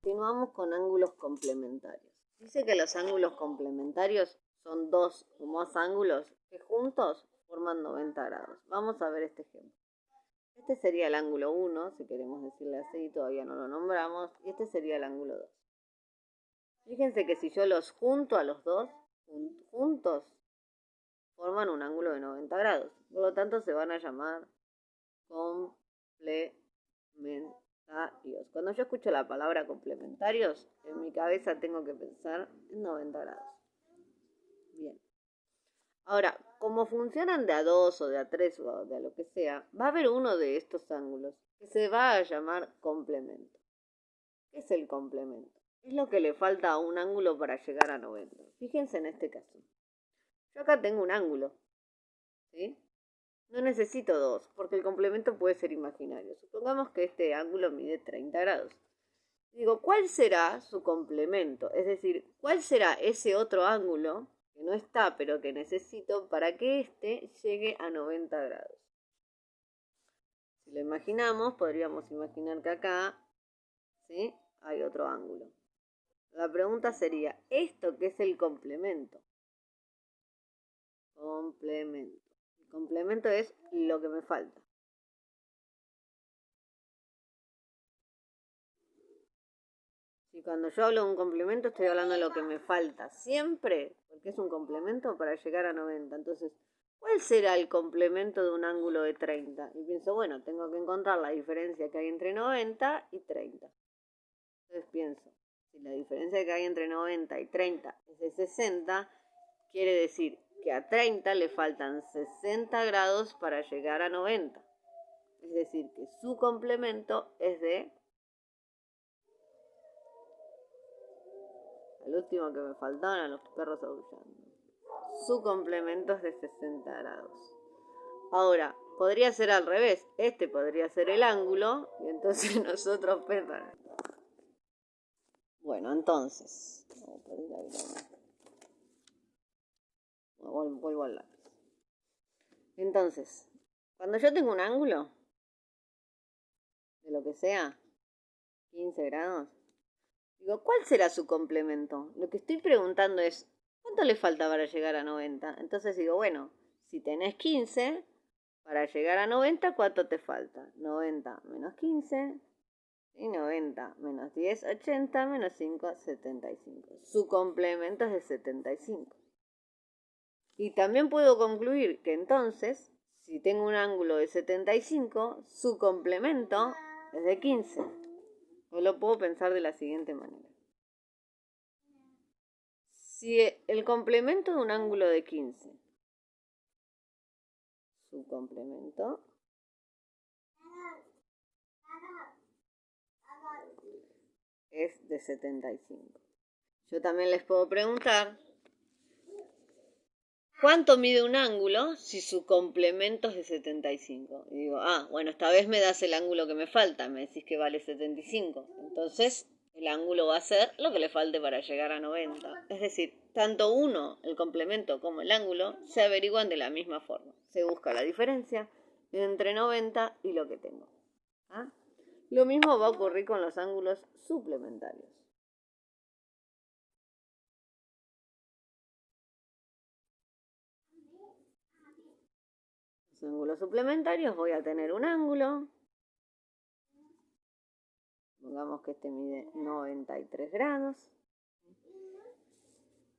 Continuamos con ángulos complementarios. Dice que los ángulos complementarios son dos o más ángulos que juntos forman 90 grados. Vamos a ver este ejemplo. Este sería el ángulo 1, si queremos decirle así, todavía no lo nombramos, y este sería el ángulo 2. Fíjense que si yo los junto a los dos, juntos, forman un ángulo de 90 grados. Por lo tanto, se van a llamar complementarios. Cuando yo escucho la palabra complementarios, en mi cabeza tengo que pensar en 90 grados. Bien. Ahora, como funcionan de a 2 o de a 3 o de a lo que sea, va a haber uno de estos ángulos que se va a llamar complemento. ¿Qué es el complemento? Es lo que le falta a un ángulo para llegar a 90. Fíjense en este caso. Yo acá tengo un ángulo, ¿sí? No necesito dos, porque el complemento puede ser imaginario. Supongamos que este ángulo mide 30 grados. Digo, ¿cuál será su complemento? Es decir, ¿cuál será ese otro ángulo que no está, pero que necesito para que éste llegue a 90 grados? Si lo imaginamos, podríamos imaginar que acá, ¿sí?, hay otro ángulo. La pregunta sería, ¿esto qué es el complemento? Complemento. El complemento es lo que me falta. Y cuando yo hablo de un complemento estoy hablando de lo que me falta. Siempre, porque es un complemento para llegar a 90. Entonces, ¿cuál será el complemento de un ángulo de 30? Y pienso, bueno, tengo que encontrar la diferencia que hay entre 90 y 30. Entonces pienso, si la diferencia que hay entre 90 y 30 es de 60, quiere decir que a 30 le faltan 60 grados para llegar a 90. Es decir, que su complemento es de... El último que me faltaban a los perros aullando. Su complemento es de 60 grados. Ahora, podría ser al revés. Este podría ser el ángulo y entonces nosotros pensamos. Bueno, entonces. Vuelvo al lápiz. Entonces, cuando yo tengo un ángulo, de lo que sea, 15 grados, digo, ¿cuál será su complemento? Lo que estoy preguntando es, ¿cuánto le falta para llegar a 90? Entonces digo, bueno, si tenés 15, para llegar a 90, ¿cuánto te falta? 90 menos 15, y 90 menos 10, 80, menos 5, 75. Su complemento es de 75. Y también puedo concluir que entonces, si tengo un ángulo de 75, su complemento es de 15. O lo puedo pensar de la siguiente manera. Si el complemento de un ángulo de 15, su complemento es de 75. Yo también les puedo preguntar, ¿cuánto mide un ángulo si su complemento es de 75? Y digo, bueno, esta vez me das el ángulo que me falta, me decís que vale 75. Entonces, el ángulo va a ser lo que le falte para llegar a 90. Es decir, tanto uno, el complemento, como el ángulo, se averiguan de la misma forma. Se busca la diferencia entre 90 y lo que tengo. Lo mismo va a ocurrir con los ángulos suplementarios. Los ángulos suplementarios, voy a tener un ángulo. Pongamos que este mide 93 grados.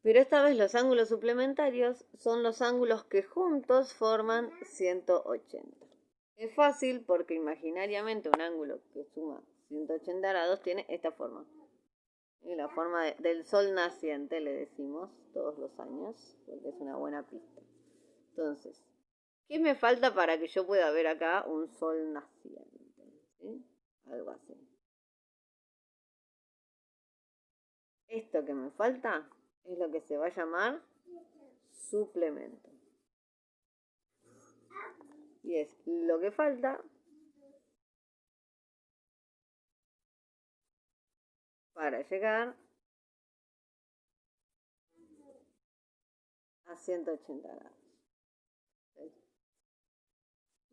Pero esta vez los ángulos suplementarios son los ángulos que juntos forman 180. Es fácil porque imaginariamente un ángulo que suma 180 grados tiene esta forma. Y la forma del sol naciente, le decimos todos los años, porque es una buena pista. Entonces, ¿qué me falta para que yo pueda ver acá un sol naciente? ¿Sí? Algo así. Esto que me falta es lo que se va a llamar suplemento. Y es lo que falta para llegar a 180 grados.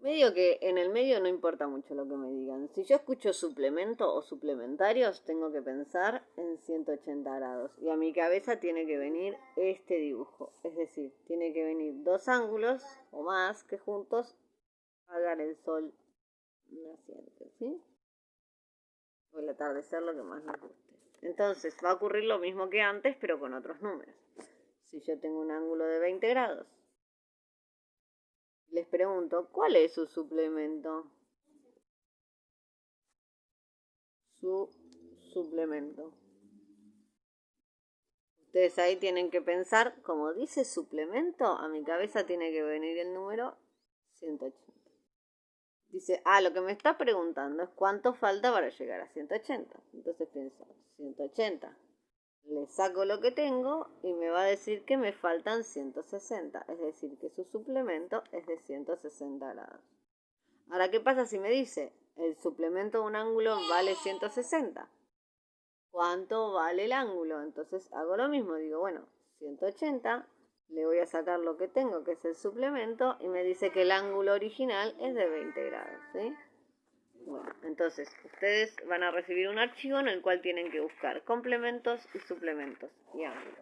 Medio que en el medio no importa mucho lo que me digan. Si yo escucho suplemento o suplementarios, tengo que pensar en 180 grados. Y a mi cabeza tiene que venir este dibujo. Es decir, tiene que venir dos ángulos o más que juntos hagan el sol naciente, ¿sí? O el atardecer, lo que más nos guste. Entonces va a ocurrir lo mismo que antes, pero con otros números. Si yo tengo un ángulo de 20 grados, les pregunto, ¿cuál es su suplemento? Su suplemento. Ustedes ahí tienen que pensar, como dice suplemento, a mi cabeza tiene que venir el número 180. Dice, lo que me está preguntando es cuánto falta para llegar a 180. Entonces pienso, 180. Le saco lo que tengo y me va a decir que me faltan 160. Es decir, que su suplemento es de 160 grados. Ahora, ¿qué pasa si me dice, el suplemento de un ángulo vale 160? ¿Cuánto vale el ángulo? Entonces hago lo mismo, digo, bueno, 180, le voy a sacar lo que tengo, que es el suplemento, y me dice que el ángulo original es de 20 grados, ¿sí? Bueno, entonces ustedes van a recibir un archivo en el cual tienen que buscar complementos y suplementos y ángulos.